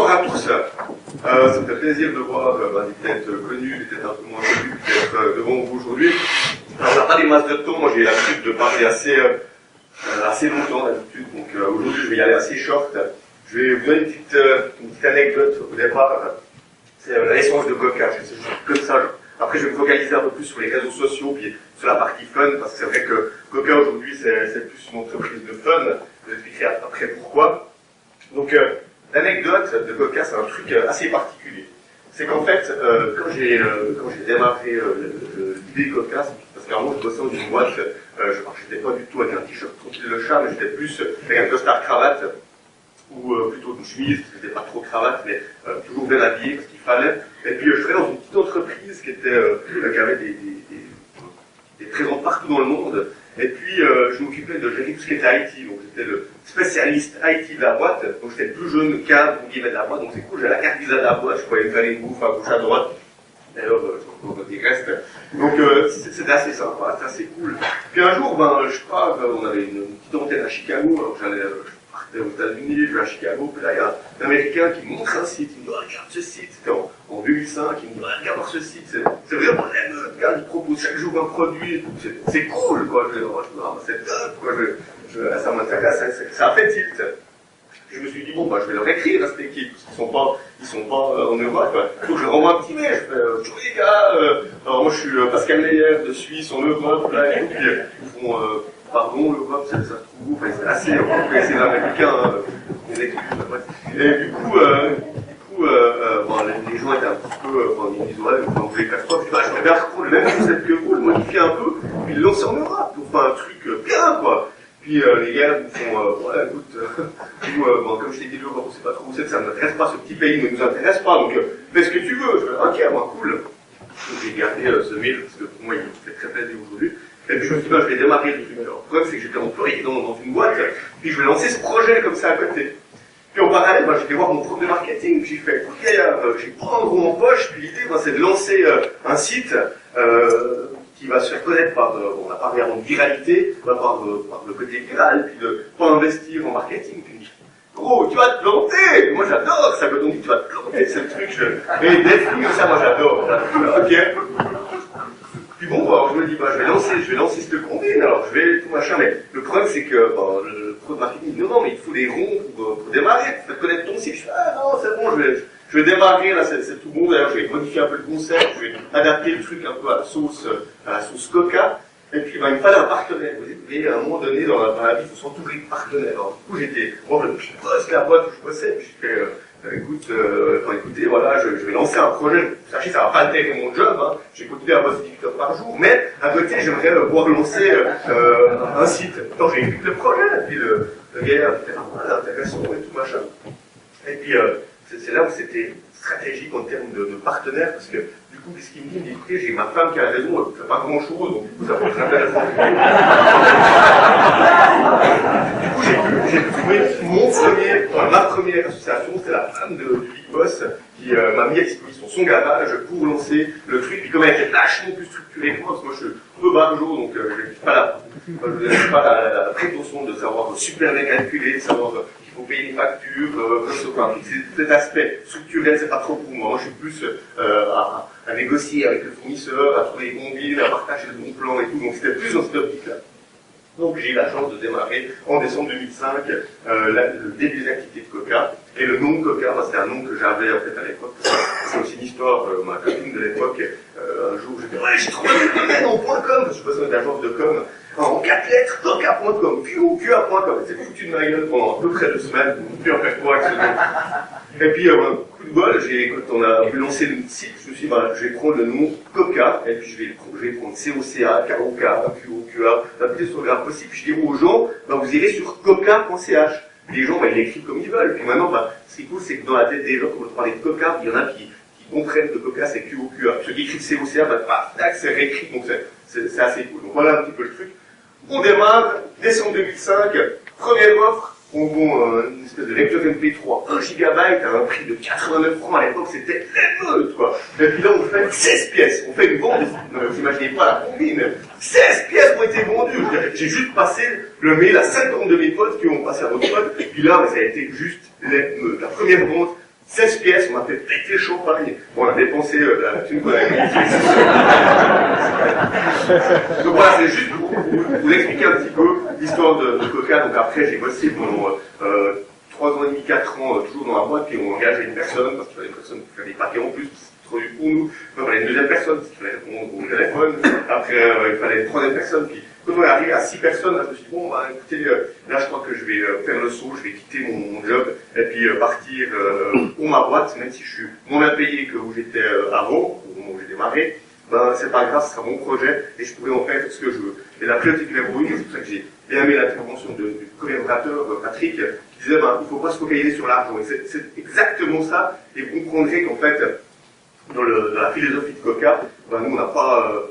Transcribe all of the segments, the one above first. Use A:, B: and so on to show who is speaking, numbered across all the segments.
A: Bonsoir à tous. Ça me fait plaisir de voir des têtes connues, des têtes un peu moins connues, peut-être devant vous aujourd'hui. Alors, on n'a pas des masses de temps, moi j'ai l'habitude de parler assez longtemps d'habitude, donc aujourd'hui je vais y aller assez short. Je vais vous donner une petite anecdote au départ. C'est l'essence de Coca, c'est juste comme ça. Après je vais me focaliser un peu plus sur les réseaux sociaux, puis sur la partie fun, parce que c'est vrai que Coca aujourd'hui c'est plus une entreprise de fun. Je vous expliquerai après pourquoi. Donc l'anecdote de Coca, c'est un truc assez particulier. C'est qu'en fait, quand j'ai démarré l'idée Coca, parce qu'avant je bossais dans une boîte, j'étais pas du tout avec un t-shirt tranquille le chat, mais j'étais plus avec un costard cravate, ou plutôt une chemise, parce que c'était pas trop cravate, mais toujours bien habillé, parce qu'il fallait. Et puis je travaillais dans une petite entreprise qui avait des présents partout dans le monde. Et puis, je m'occupais de gérer tout ce qui était IT, donc j'étais le spécialiste IT de la boîte, donc j'étais le plus jeune cadre, on de la boîte, donc c'est cool, j'ai la carte visa de la boîte, je pouvais me faire une bouffe à gauche à droite, d'ailleurs, je crois qu'il reste. Donc, c'était assez sympa, c'était assez cool. Puis un jour, on avait une petite antenne à Chicago, alors je partais aux États-Unis, je vais à Chicago, puis là, il y a un Américain qui me montre un site, il me dit, oh, regarde ce site, c'était en 2005, il me dit, oh, regarde ce site, c'est vraiment l'émeute, regarde, il propose chaque jour un produit, c'est cool, quoi, c'est top, quoi, ça m'intéresse, ça a fait tilt. Je me suis dit, bon, je vais leur écrire à cette équipe, parce qu'ils sont pas en Europe, quoi. Donc je leur envoie un petit mail, je fais, bonjour les gars, alors moi je suis Pascal Meyer de Suisse en Europe, là, et puis ils font, pardon, l'Europe, ça se trouve où, enfin, c'est assez, on peut essayer l'américain, les excuses, et du coup, les gens étaient un petit peu, ils me disent, ouais, vous voulez faire quoi? Je dis, j'aimerais bien reprendre le même concept que vous, le modifier un peu, puis le lancer en Europe, pour faire un truc bien, quoi. Puis les gars nous font, ouais, écoute, comme je t'ai dit, on sait pas trop où c'est, ça ne m'intéresse pas, ce petit pays ne nous intéresse pas, donc fais ce que tu veux. Je fais, ok, moi, cool. Donc j'ai gardé ce mail, parce que pour moi, il me fait très plaisir aujourd'hui. Et puis je me suis dit, je vais démarrer le truc. Alors, le problème, c'est que j'étais employé dans une boîte, puis je vais lancer ce projet comme ça à côté. Puis en parallèle, j'étais voir mon prof de marketing, puis j'ai fait, ok, j'ai pas un gros en poche, puis l'idée, c'est de lancer un site qui va se faire connaître par, on a parlé avant de viralité, par le côté viral, puis de pas investir en marketing. Puis gros, tu vas te planter! Moi j'adore ça, quand on dit tu vas te planter, c'est le truc, et des films comme ça, moi j'adore. Ok. Puis bon, alors je me dis, je vais lancer cette combine, alors je vais tout machin, mais le problème c'est que le pro de marketing dit non, mais il faut des ronds pour démarrer, pour faire connaître ton site. Je fais, ah non, c'est bon, je vais démarrer, là c'est tout bon, d'ailleurs je vais modifier un peu le concept, je vais adapter le truc un peu à la sauce Coca, et puis il me fallait un partenaire. Vous savez, à un moment donné dans la vie, il faut s'entourer de partenaires. Alors du coup j'étais, je bosse la boîte où je bossais, puis je fais, écoutez, voilà, je vais lancer un projet, sachez ça va pas altérer mon job, hein. J'ai continué à bosser 18 heures par jour, mais à côté j'aimerais pouvoir lancer un site. Donc j'ai écrit le projet, et puis le gars, intéressant et tout machin. Et puis c'est là où c'était stratégique en termes de partenaires, parce que du coup, qu'est-ce qu'il me dit? Écoutez, j'ai ma femme qui a raison, elle ne fait pas grand-chose, donc du coup, ça peut être intéressant. Du coup, j'ai trouvé ma première association, c'était la femme du Big Boss, qui m'a mis à disposition son garage pour lancer le truc, puis comme elle était vachement plus structurée que moi, parce que moi je suis un peu barjot, donc je n'ai pas la prétention de savoir super bien calculer, de savoir faut payer les factures, cet aspect structurel, c'est pas trop pour moi. Moi, je suis plus à négocier avec le fournisseur, à trouver les combines, à partager le bon plan et tout. Donc, c'était plus dans cette optique-là. Donc, j'ai eu la chance de démarrer en décembre 2005 le début des activités de Coca. Et le nom de Coca, c'était un nom que j'avais en fait à l'époque. C'est aussi une histoire, ma copine de l'époque, un jour, j'ai dit, ouais, j'ai trouvé le domaine en .com, parce que je bossais dans une agence de com. En 4 lettres, coca.com, QA.com. C'est foutu de ma gueule pendant à peu près 2 semaines, puis en faire quoi avec ce nom. Et puis, coup de bol, quand on a pu lancer le site, je me suis dit, je vais prendre le nom Coca, et puis je vais prendre COCA, KOK, QOQA, la plus sauvegarde possible, puis je dis aux gens, vous irez sur coca.ch. Les gens, ils l'écrivent comme ils veulent. Puis maintenant, ce qui est cool, c'est que dans la tête des gens, quand on parle de Coca, il y en a qui comprennent que Coca, c'est QOQA. Ceux qui écrivent COCA, tac, c'est réécrit, donc c'est assez cool. Donc voilà un petit peu le truc. On démarre, décembre 2005, première offre, on vend une espèce de lecteur MP3, 1 gigabyte à un prix de 89 francs à l'époque, c'était l'émeute, quoi. Et puis là, on fait 16 pièces, on fait une vente, vous imaginez pas la combine, 16 pièces ont été vendues. J'ai juste passé le mail à 50 de mes potes qui ont passé à votre pote, et puis là, ça a été juste l'émeute. La première vente, 16 pièces, on a fait péter le champagne. Bon, on a dépensé la thune qu'on avait mise. Donc voilà, c'est juste pour vous expliquer un petit peu l'histoire de Coca. Donc après, j'ai bossé pendant 3 ans et demi, 4 ans, toujours dans la boîte, puis on engageait une personne, parce qu'il fallait une personne qui faisait des paquets en plus, c'est trop dur pour nous. Il fallait une deuxième personne, parce qu'il fallait répondre au téléphone. Après, il fallait une troisième personne, puis quand on est arrivé à 6 personnes, là, je me suis dit, bon, bah, écoutez, là, je crois que je vais faire le saut, je vais quitter mon job, et puis partir pour ma boîte, même si je suis moins bien payé que où j'étais avant, au moment où j'ai démarré, ben, c'est pas grave, ce sera mon projet, et je pourrais en faire ce que je veux. Et la priorité numéro 1, c'est pour ça que j'ai bien aimé l'intervention du collaborateur, Patrick, qui disait, ben, il ne faut pas se focaliser sur l'argent. Et c'est exactement ça, et vous comprendrez qu'en fait, dans la philosophie de Coca, ben nous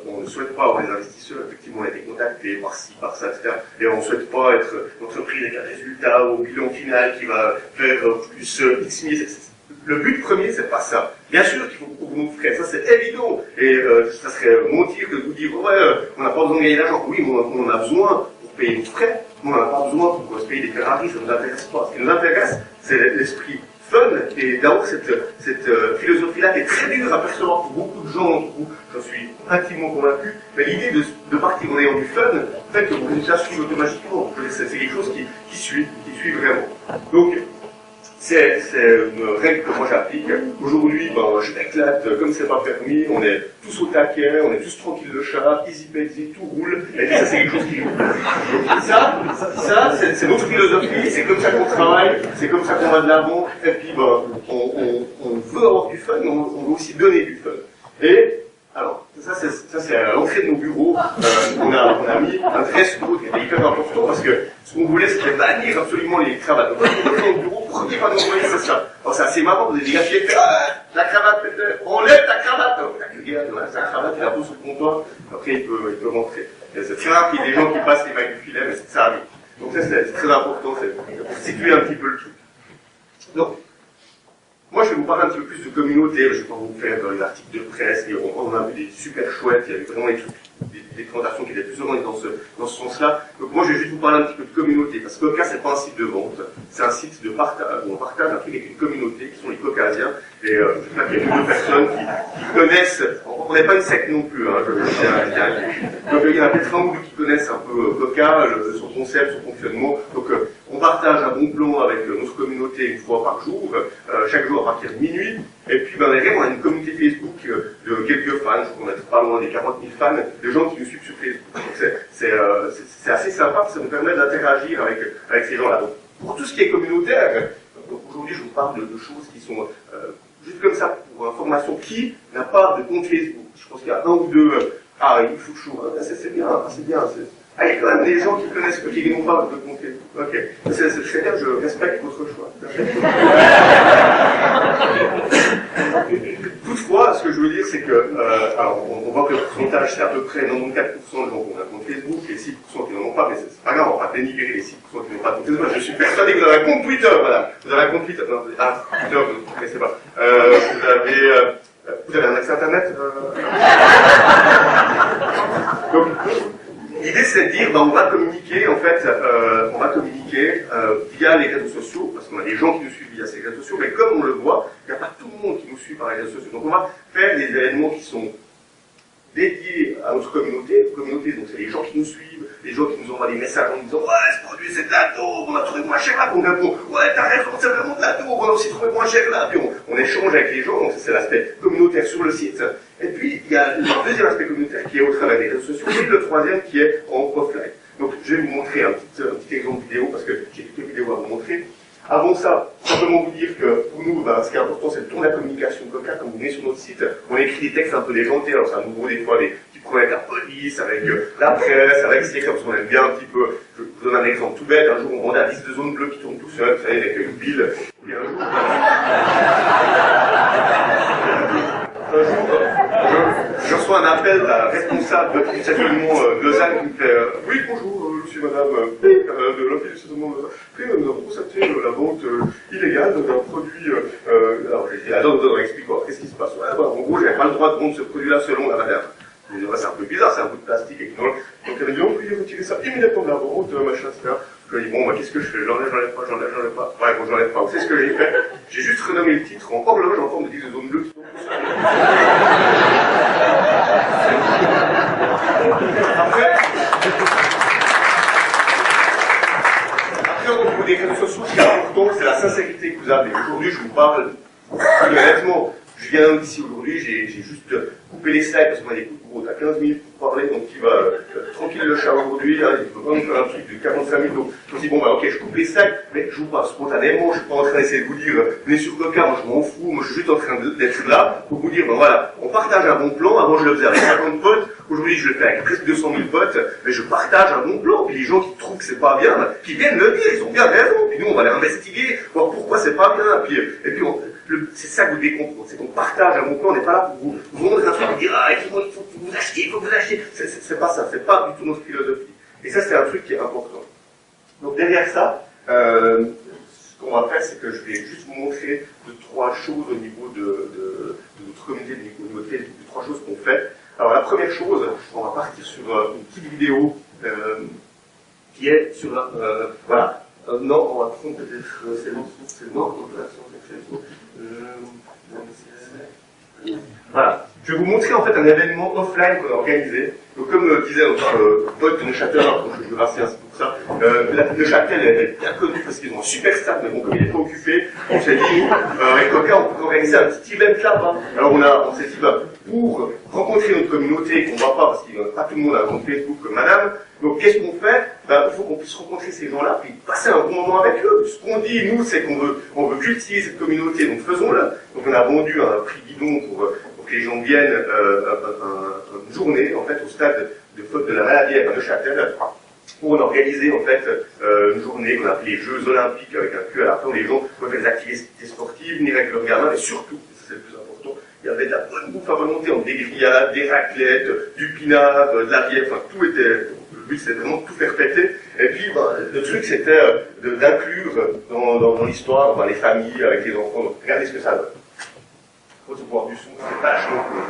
A: on ne souhaite pas avoir des investisseurs, effectivement on a été contactés par ci, par ça, etc. Et on ne souhaite pas être une entreprise avec un résultat au bilan final qui va faire plus X milliers. Le but premier, c'est pas ça. Bien sûr qu'il faut que vous nous frais, ça c'est évident. Et ça serait mentir que de vous dire, ouais, on n'a pas besoin de gagner d'argent. Oui, mais on en a besoin pour payer nos frais, mais on n'a pas besoin pour se payer des Ferrari, ça ne nous intéresse pas. Ce qui nous intéresse, c'est l'esprit fun, et d'avoir cette philosophie-là qui est très dure à percevoir pour beaucoup de gens d'entre vous, j'en suis intimement convaincu, mais l'idée de partir en ayant du fun fait que vos résultats suivent automatiquement. C'est quelque chose qui suit vraiment. Donc, c'est une règle que moi j'applique. Aujourd'hui, ben, je m'éclate comme c'est pas permis, on est tous au taquet, on est tous tranquilles de chat, easy peasy, tout roule, et ça c'est quelque chose qui roule. Donc ça c'est notre philosophie, c'est comme ça qu'on travaille, c'est comme ça qu'on va de l'avant, et puis ben, on veut avoir du fun, mais on veut aussi donner du fun. Et alors, ça c'est à l'entrée de nos bureaux, on a mis un dress code qui était hyper important parce que ce qu'on voulait c'était bannir absolument les cravates. Donc, quand on est au bureau, premier pas d'envoyer, c'est ça. Alors c'est assez marrant, vous avez des gars qui font la cravate, enlève ta cravate. Donc, le gars, il a sa cravate, il a tout sur le comptoir, après il peut rentrer. C'est très rare qu'il y ait des gens qui passent les mailles du filet, mais ça arrive. Donc ça c'est très important, c'est pour situer un petit peu le truc. Donc, moi, je vais vous parler un petit peu plus de communauté, je ne vais pas vous faire les articles de presse, on a vu des super chouettes, il y avait vraiment des présentations qui étaient plus ou moins dans ce sens-là. Donc moi, je vais juste vous parler un petit peu de communauté, parce que Coca, c'est pas un site de vente, c'est un site de partage, où on partage un truc avec une communauté, qui sont les Caucasiens, et je sais qu'il y a une ou deux personnes qui connaissent, on n'est pas une secte non plus, hein, donc il y en a peut-être un ou deux qui connaissent un peu Coca, son concept, son fonctionnement, donc on partage un bon plan avec notre communauté une fois par jour, chaque jour à partir de minuit. Et puis derrière, on a une communauté Facebook de quelques fans, je crois qu'on est pas loin des 40 000 fans, de gens qui nous suivent sur Facebook. Donc c'est assez sympa, parce que ça nous permet d'interagir avec ces gens-là. Donc pour tout ce qui est communautaire, aujourd'hui je vous parle de choses qui sont juste comme ça, pour information. Qui n'a pas de compte Facebook? Je pense qu'il y a un ou deux, il faut chaud, c'est bien, c'est bien. Il y a quand même des gens qui connaissent qui n'ont pas de compte Facebook. Ok, c'est bien, je respecte votre choix. Toutefois, ce que je veux dire, c'est que, alors, on voit que le pourcentage, c'est à peu près 94% de gens qui ont un compte Facebook, et 6% qui n'en ont pas, mais c'est pas grave, on va pas dénigrer les 6% qui n'ont pas de compte Facebook. Je suis persuadé que vous avez un compte Twitter, madame. Vous avez un compte Twitter, non, Twitter, vous ne connaissez pas. Vous avez un accès Internet Donc, l'idée, c'est de dire, on va communiquer, en fait, via les réseaux sociaux, parce qu'on a des gens qui nous suivent via ces réseaux sociaux, mais comme on le voit, il n'y a pas tout le monde qui nous suit par les réseaux sociaux. Donc on va faire des événements qui sont dédiés à notre communauté, donc c'est les gens qui nous suivent, les gens qui nous envoient des messages en nous disant « Ouais, ce produit c'est de la taupe, on a trouvé moins cher là », on répond « Ouais, t'as raison, c'est vraiment de la taupe, on a aussi trouvé moins cher là », puis on échange avec les gens, donc c'est l'aspect communautaire sur le site. Et puis, il y a le deuxième aspect communautaire qui est au travers des réseaux sociaux, et le troisième qui est en offline. Donc, je vais vous montrer un petit exemple vidéo, parce que j'ai quelques vidéos à vous montrer. Avant ça, simplement vous dire que pour nous, ce qui est important, c'est le ton de la communication Coca. Quand vous venez sur notre site, on écrit des textes un peu déjantés, alors c'est à nouveau des fois des petits problèmes avec la police, avec la presse, avec ce qui est comme ça, on aime bien un petit peu. Je vous donne un exemple tout bête, un jour on vendait un disque de zone bleue qui tourne tout seul, vous savez, avec une pile. Et un jour, je reçois un appel d'un responsable du stationnement de Lausanne qui me fait oui, bonjour, je suis madame de l'office du stationnement de Lausanne. Nous avons constaté la vente illégale d'un produit. Alors j'ai dit, attends, explique-moi, qu'est-ce qui se passe? En gros, j'avais pas le droit de vendre ce produit-là selon la madame. Je dis, c'est un peu bizarre, c'est un bout de plastique et tout. Donc elle a dit, on peut retirer ça immédiatement de la vente, machin, etc. Je me dis, bon, moi, qu'est-ce que je fais? J'enlève pas. Ouais, bon, j'enlève pas. Vous savez ce que j'ai fait? J'ai juste renommé le titre en horloge en forme de 10 de zone bleue. Après, au niveau des réseaux sociaux, ce qui est important, c'est la sincérité que vous avez. Aujourd'hui, je vous parle honnêtement. Je viens d'ici aujourd'hui, j'ai juste coupé les slides parce qu'on a des coups de gros, t'as 15 minutes pour parler, donc tu vas tranquille le chat aujourd'hui, hein, il faut pas nous faire un truc de 45 minutes, donc je me dis bon bah ok, je coupe les slides, mais je vous parle spontanément, je suis pas en train d'essayer de vous dire venez sur Coca, moi je m'en fous, moi je suis juste en train d'être là pour vous dire ben voilà, on partage un bon plan, avant je le faisais avec 50 potes, aujourd'hui je le fais avec presque 200 000 potes, mais je partage un bon plan, puis les gens qui trouvent que c'est pas bien, qui viennent me dire, ils ont bien raison, puis nous on va les investiguer, voir pourquoi c'est pas bien, et puis c'est ça que vous devez comprendre, c'est qu'on partage un bon plan, on n'est pas là pour vous vendre un truc et dire ah, il faut que vous achetiez, il faut que vous achetiez. C'est pas ça, c'est pas du tout notre philosophie. Et ça, c'est un truc qui est important. Donc derrière ça, ce qu'on va faire, c'est que je vais juste vous montrer trois choses au niveau de notre communauté, au niveau de trois choses qu'on fait. Alors la première chose, on va partir sur une petite vidéo qui est sur voilà. Non, on va prendre peut-être c'est le nord, voilà. Je vais vous montrer en fait un événement offline qu'on a organisé. Donc comme disait notre pote de Neuchâtel, alors je vais rasser ainsi pour ça, Neuchâtel est bien connu parce qu'ils ont un super stade, mais bon, comme il n'est pas occupé, on s'est dit, avec Coca, on peut organiser un petit event là-bas. Alors on s'est dit, bah, pour rencontrer notre communauté, qu'on ne voit pas, parce que pas tout le monde a un compte Facebook comme madame, donc qu'est-ce qu'on fait? Ben, il faut qu'on puisse rencontrer ces gens-là, puis passer un bon moment avec eux. Ce qu'on dit, nous, c'est qu'on veut cultiver cette communauté, donc faisons-le. Donc on a vendu un prix bidon pour que les gens viennent une journée, en fait, au stade de la maladie à Neuchâtel, où on a organisé, en fait, une journée qu'on a appelée les Jeux Olympiques avec un Q à la fin, où les gens peuvent faire des activités sportives, venir avec leurs gamins, mais surtout, c'est le plus important, il y avait de la bonne bouffe à volonté, des grillades, des raclettes, du pinard, de la bière, enfin, tout était... Le but, c'était vraiment de tout faire péter. Et puis, ben, le truc, c'était d'inclure dans l'histoire les familles avec les enfants. Donc, regardez ce que ça donne. Il faut se boire du son, c'est vachement cool.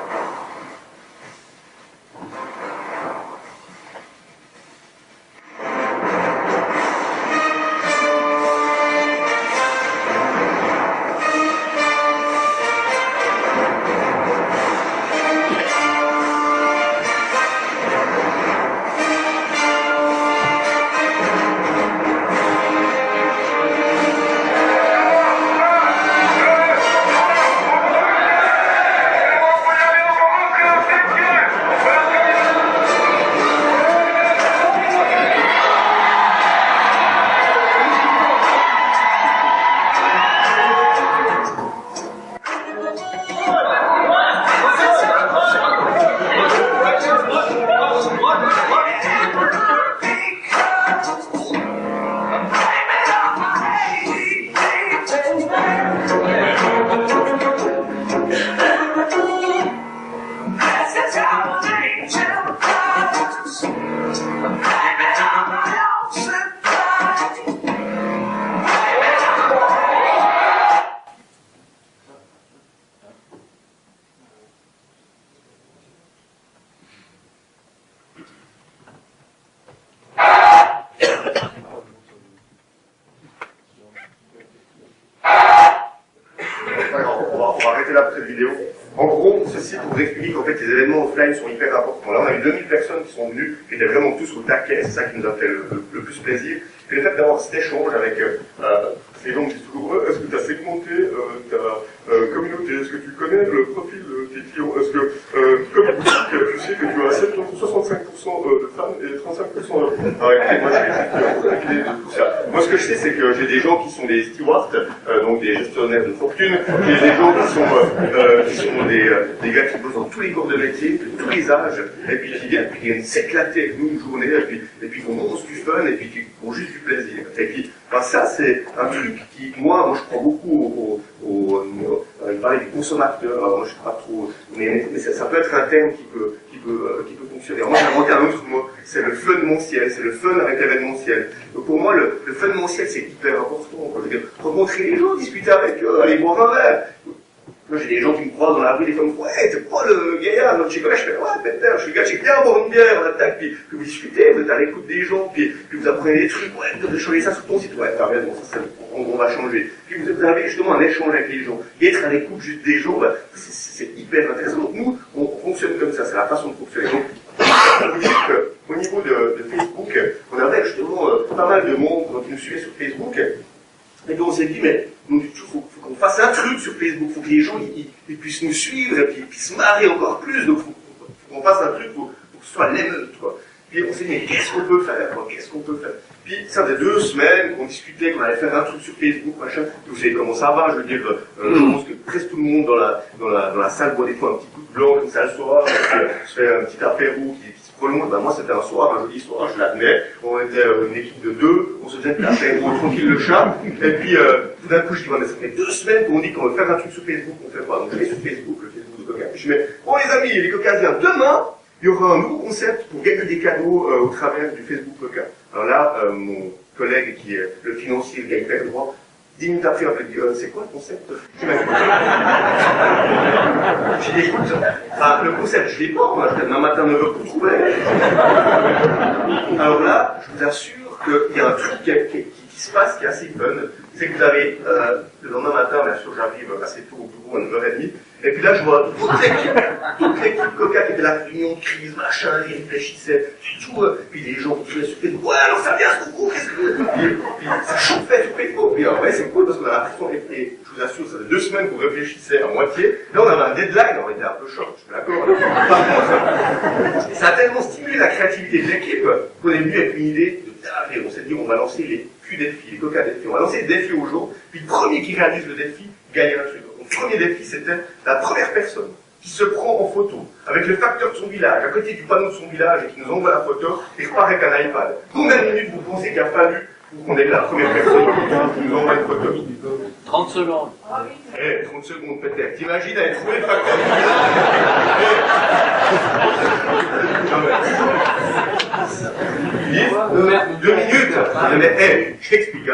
A: Sont hyper importants. Là, on a eu 2000 personnes qui sont venues, qui étaient vraiment tous au taquet, c'est ça qui nous a fait le plus plaisir. Et le fait d'avoir cet échange avec les gens qui disent toujours est-ce que tu as segmenté ta communauté, est-ce que tu connais le profil de tes clients, est-ce que, comme boutique, tu sais que tu as 65% de femmes et 35% d'hommes. Moi, je vais tout ça. Moi, ce que je sais, c'est que j'ai des gens qui sont des stewards, donc des gestionnaires de fortune, j'ai des gens qui sont des gars qui bossent dans tous les corps de métier, de tous les âges, et puis qui viennent s'éclater avec nous une journée, et puis qu'on mange du fun, et puis qui ont juste du plaisir. Et puis, ça, c'est un truc qui, moi, je crois beaucoup il parlait des consommateurs, alors moi je ne sais pas trop, mais ça peut être un terme qui peut fonctionner. Alors moi j'ai inventé un autre mot, c'est le funmentiel, c'est le fun avec l'événementiel. Donc pour moi le funmentiel c'est hyper important, rencontrer les gens, discuter avec eux, aller boire un verre. Moi, j'ai des gens qui me croisent dans la rue, des fois, ils me disent, ouais, t'es pas le gaillard de chez Cola. Je fais, ouais, Peter, je suis le gars, j'ai bien boire une bière, on attaque, puis vous discutez, vous êtes à l'écoute des gens, puis vous apprenez des trucs, ouais, tu devrais changer ça sur ton site, ouais, t'as raison, ça, on va changer. Puis vous avez justement un échange avec les gens. Et être à l'écoute juste des gens, bah, c'est hyper intéressant. Donc nous, on fonctionne comme ça, c'est la façon de fonctionner. Donc, vous dire qu'au niveau de Facebook, on avait justement pas mal de monde qui nous suivait sur Facebook, et donc on s'est dit, mais il faut qu'on fasse un truc sur Facebook, il faut que les gens ils puissent nous suivre, et puis ils puissent se marrer encore plus, donc il faut qu'on fasse un truc pour que ce soit l'émeute, quoi. Puis on s'est dit, mais qu'est-ce qu'on peut faire, quoi, qu'est-ce qu'on peut faire? Puis ça faisait 2 semaines qu'on discutait, qu'on allait faire un truc sur Facebook, machin. Vous savez comment ça va, je veux dire, je pense que presque tout le monde dans la salle boit des fois un petit coup de blanc comme ça le soir, se fait un petit apéro qui se prolonge. Ben moi c'était un soir, un joli soir, je l'admets. On était une équipe de 2, on se faisait un apéro tranquille le chat. Et puis tout d'un coup je dis, ouais, mais ça fait 2 semaines qu'on dit qu'on veut faire un truc sur Facebook, on fait pas. Donc je vais sur Facebook, le Facebook de Coca. Puis je mets, bon les amis, les Caucasiens, demain, il y aura un nouveau concept pour gagner des cadeaux au travers du Facebook Coca. Alors là, mon collègue qui est le financier, le gars hyper droit, 10 minutes après, on m'a dit, c'est quoi le concept? J'ai dit, écoute, le concept, je l'ai pas, moi, demain matin 9h pour trouver. Alors là, je vous assure qu'il y a un truc qui se passe qui est assez fun. C'est que vous avez, le lendemain matin, bien sûr, j'arrive assez tôt au bureau, à 9h30, et puis là, je vois toute l'équipe Coca qui était là, réunion de crise, machin, ils réfléchissaient, tout, puis les gens qui faisaient sur Facebook, ouais, alors ça vient ce concours, qu'est-ce que... Puis ça chauffait sur Facebook, puis ouais, c'est cool, parce qu'on a l'impression, et je vous assure, ça fait 2 semaines qu'on réfléchissait à moitié, là, on avait un deadline, on était un peu short, je suis d'accord. Par contre, ça a tellement stimulé la créativité de l'équipe, qu'on est venu avec une idée de taré. On s'est dit, on va lancer les Q-défis, les Coca défis, on va lancer les défis au jour, puis le premier qui réalise le défi, gagne un truc. Le premier défi, c'était la première personne qui se prend en photo avec le facteur de son village, à côté du panneau de son village, et qui nous envoie la photo, et repart avec un iPad. Combien de minutes vous pensez qu'il a fallu pour qu'on ait la première personne qui nous envoie une photo?
B: 30 secondes.
A: 30 secondes peut-être. T'imagines aller trouver le facteur du village? 2 minutes. Mais, je t'explique.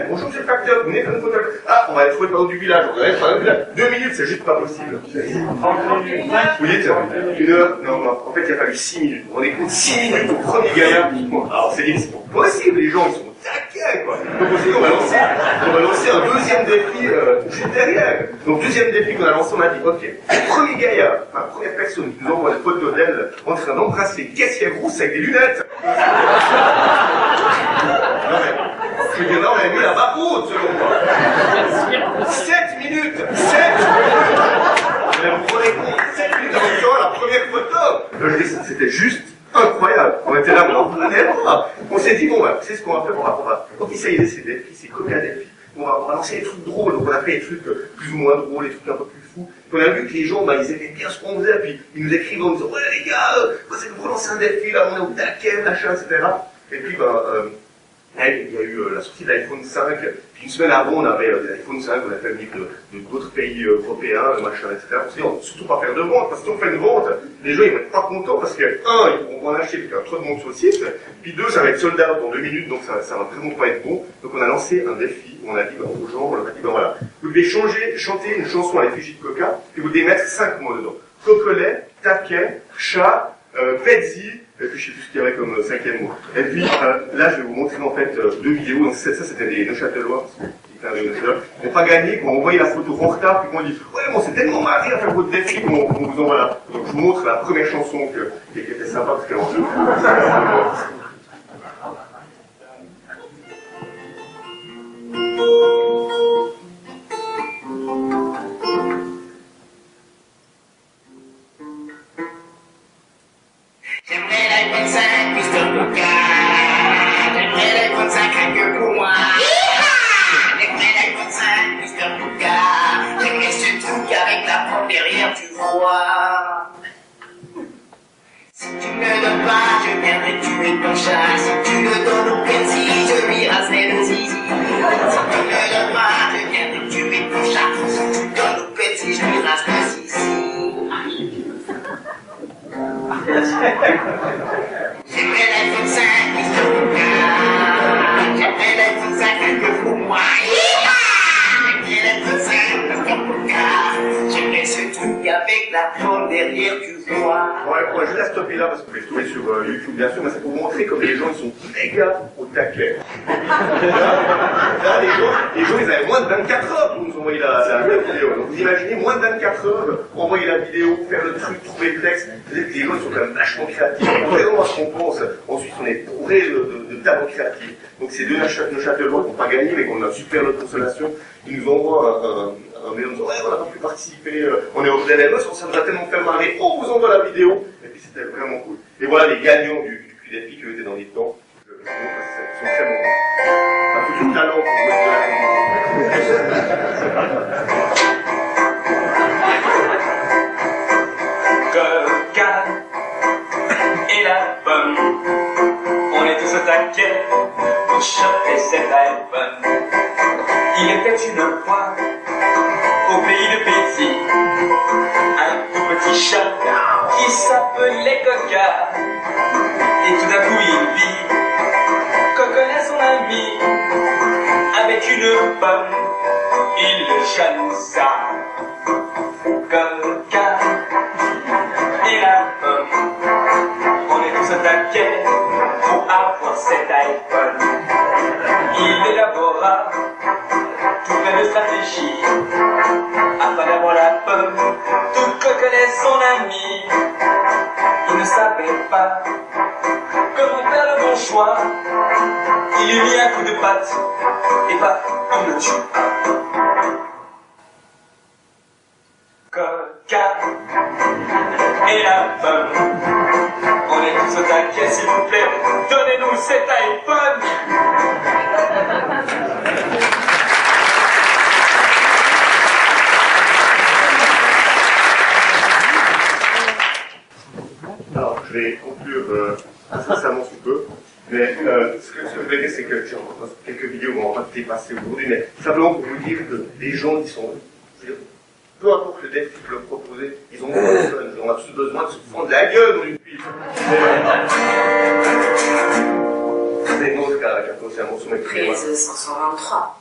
A: Bonjour, c'est le facteur. Vous venez faire une photo. Ah, on va aller trouver le panneau du village. On va aller trouver le village. 2 minutes, c'est juste pas possible. Vous dites 1 heure? Non, en fait, il a fallu 6 minutes. On est compte 6 minutes au premier gaillard. Alors, c'est dit, c'est pas possible. Les gens, ils sont taquets, quoi. Donc, on s'est dit, on va lancer un deuxième défi juste derrière. Donc, deuxième défi qu'on a lancé, on a dit, ok, le premier gaillard, la première personne qui nous envoie des photos d'elle en train d'embrasser les caissières rousses avec des lunettes. Non, mais, je veux dire, non, mais lui, la va haute, selon moi. 7 minutes. Mais vous vous rendez compte, 7 minutes avant que tu vois la première photo. C'était juste incroyable. On était là, on s'est dit, bon, bah, c'est ce qu'on va faire, on va essayer ces défis, ces Coca défis. On va lancer des trucs drôles, donc on a fait des trucs plus ou moins drôles, des trucs un peu plus fous. Puis on a vu que les gens, bah, ils aimaient bien ce qu'on faisait, puis ils nous écrivaient en disant, ouais les gars, c'est que vous relancez un défi, là, on est au taquet, machin, etc. Et puis, bah, il y a eu la sortie de l'iPhone 5, puis une semaine avant, on avait des iPhone 5, on a fait venir d'autres pays européens, machin, etc. On s'est dit, on ne surtout pas faire de vente, parce que si on fait une vente, les gens ils vont être pas contents, parce que, ils vont en acheter, parce qu'il y a trop de monde sur le site, puis 2, ça va être sold out en 2 minutes, donc ça va vraiment pas être bon. Donc on a lancé un défi, où on a dit aux gens, on leur a dit, voilà, vous devez chanter une chanson à l'effigie de Coca, et vous devez mettre 5 mots dedans. Cocolet, taquet, chat, Pezzi, et puis je sais plus ce qu'il y avait comme 5e mot. Et puis là, je vais vous montrer en fait 2 vidéos. Donc ça c'était des Neuchâtelois, qui n'ont pas gagné, qui ont envoyé la photo en retard, puis qui ont dit ouais, bon, c'est tellement marré à faire votre défi qu'on vous envoie là. Donc je vous montre la première chanson qui était sympa parce qu'elle en jeu.
C: J'aimerais l'iPhone 5, Mr. Coca. J'aimerais l'iPhone 5 rien que pour moi. J'aimerais l'iPhone 5, Mr. Coca. J'aimerais ce truc avec la porte derrière, tu vois. Si tu me le donnes pas, je viendrai tuer ton chat. Si tu le donnes au Pepsi, je lui raserai le zizi. Si tu me le donnes pas, je viendrai tuer ton chat. Si tu le donnes au Pepsi, je lui rase le zizi. J'aimerais l'iPhone 5, Mr. Coca. J'aimerais l'iPhone 5 rien que pour moi. J'aimerais l'iPhone 5, Mr. Coca. avec la faune derrière, tu vois.
A: Ouais, je laisse stopper là parce que vous pouvez le trouver sur YouTube bien sûr, mais c'est pour vous montrer comme les gens ils sont méga au taquet. Là, les gens ils avaient moins de 24 heures pour nous envoyer la vidéo. Donc vous imaginez, moins de 24 heures, envoyer la vidéo, faire le truc, trouver le texte. Les gens ils sont quand même vachement créatifs. Contrairement à ce qu'on pense, en Suisse on est bourré de talents créatifs. Donc ces deux Neuchâtelois qui n'ont pas gagné mais qu'on a super notre consolation, ils nous envoient un mail en disant ouais on n'a pas pu participer, on est au plein MS, ça nous a tellement fait marrer, on vous envoie la vidéo. Et puis c'était vraiment cool. Et voilà les gagnants du QDFI qui étaient dans les temps. Ils sont très bons. Ça a tout du talent pour
B: Coca et la pomme, on est tous au taquet pour choper cet iPhone. Il était une fois au pays de Péti un tout petit chat qui s'appelait Coca. Et tout d'un coup il vit Coconnet son ami avec une pomme. Il le jalouse ça. Coca et la pomme, on est tous au taquet pour avoir cet iPhone. Il élabora tout plein de stratégies afin d'avoir la pomme. Tout Coconnet son ami, il ne savait pas comment faire le bon choix. Il lui mit un coup de patte et paf, il le tua. Coca et la pomme, on est tous au taquet s'il vous plaît, donnez-nous cet iPhone.
A: Alors, je vais conclure incessamment sous peu, mais ce que je voulais dire, c'est que j'ai quelques vidéos qu'on va pas dépasser aujourd'hui, mais simplement pour vous dire que les gens qui sont, je veux dire, peu importe le défi que leur proposer, ils ont tous besoin de se prendre la gueule dans une pile. C'est une autre qui a causé un morceau
D: Après 523.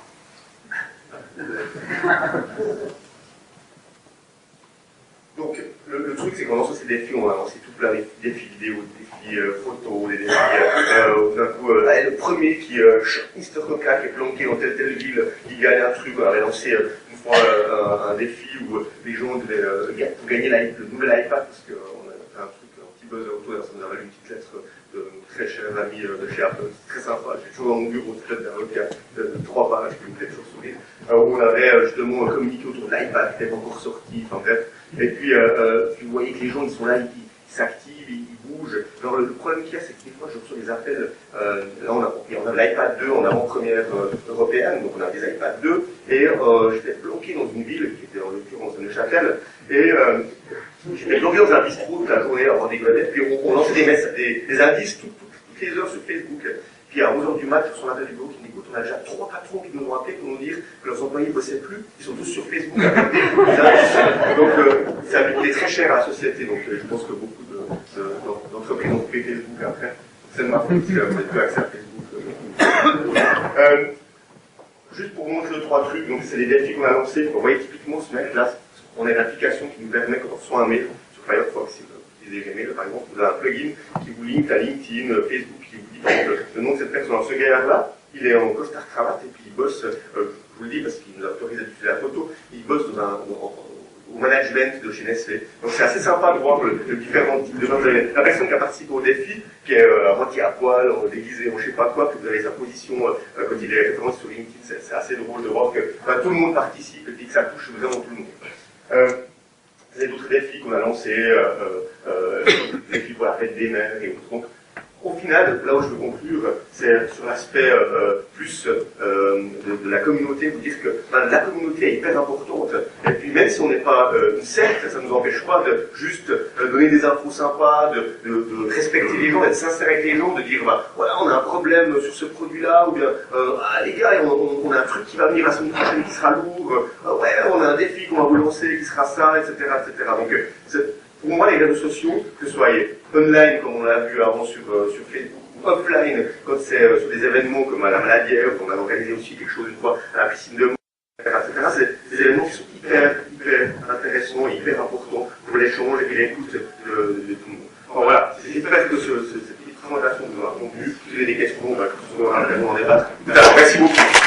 A: Donc, le truc, c'est qu'on lance ces défis, on a lancé tout plein de défis vidéo, des défis photos, des défis, d'un coup, le premier qui Mr. Coca qui est planqué dans telle ville, il gagne un truc, on avait lancé une fois un défi où les gens devaient pour gagner le nouvel iPad, parce qu'on a fait un truc, un petit buzz autour, ça nous a valu une petite lettre de très chers amis de chez Apple, c'est très sympa, j'ai toujours dans mon bureau, peut-être d'un requin de 3 pages, qui me fait toujours sourire, où on avait justement communiqué autour de l'iPad qui n'était pas encore sorti, enfin bref. Et puis, vous voyez que les gens, ils sont là, ils s'activent, ils bougent. Alors, le problème qu'il y a, c'est que des fois, je reçois des appels. Là, on a l'iPad 2 en avant-première européenne, donc on a des iPad 2. Et j'étais bloqué dans une ville, qui était en l'occurrence de Neuchâtel. Et j'étais bloqué dans un bistrot toute la journée avant des golettes. Puis on lançait des indices toutes les heures sur Facebook. Puis à 11h du mat, je reçois l'appel du bureau qui me dit écoute, on a déjà 3 patrons qui nous ont appelé pour nous dire que leurs employés ne bossaient plus, ils sont tous sur Facebook à regarder des indices. Donc ça lui coûtait très cher à la société, donc je pense que beaucoup d'entreprises ont coupé Facebook après. C'est de ma faute si vous n'avez plus accès à Facebook. Juste pour vous montrer 2-3 trucs, donc c'est les défis qu'on a lancés. Vous voyez typiquement ce mec-là, on a une application qui nous permet, quand on reçoit un mail sur Firefox, si vous utilisez Gmail par exemple, vous avez un plugin qui vous link à LinkedIn, Facebook, qui vous dit par exemple le nom de cette personne. Alors ce gaillard-là, il est en costard cravate et puis il bosse, je vous le dis parce qu'il nous autorise à utiliser la photo, il bosse au management de chez Nestlé. Donc c'est assez sympa de voir le différent type de gens. Vous avez la personne qui a participé au défi, qui est à moitié à poil, déguisé, je sais pas quoi, puis vous avez sa position quand il est référencé sur LinkedIn. C'est assez drôle de voir que tout le monde participe et puis que ça touche vraiment tout le monde. Vous avez d'autres défis qu'on a lancés, défis pour la fête des mères et autres. Donc, au final, là où je veux conclure, c'est sur l'aspect plus de la communauté, vous dire que la communauté est hyper importante, et puis même si on n'est pas une secte, ça ne nous empêche pas de juste donner des infos sympas, de respecter les gens, d'être sincère avec les gens, de dire voilà, on a un problème sur ce produit-là, ou bien les gars, on a un truc qui va venir la semaine prochaine qui sera lourd, ouais, on a un défi qu'on va vous lancer qui sera ça, etc. etc. Donc, pour moi, les réseaux sociaux, que ce soit online, comme on l'a vu avant sur Facebook, ou offline, quand c'est sur des événements comme à la Maladière, qu'on a organisé aussi quelque chose une fois à la piscine de Mont, etc., c'est des événements qui sont hyper hyper intéressant, hyper important pour l'échange et l'écoute de tout le monde. Bon, voilà, j'espère que cette petite présentation vous aura convenu. Si vous avez des questions, que ce soit vraiment en débattre. Merci beaucoup.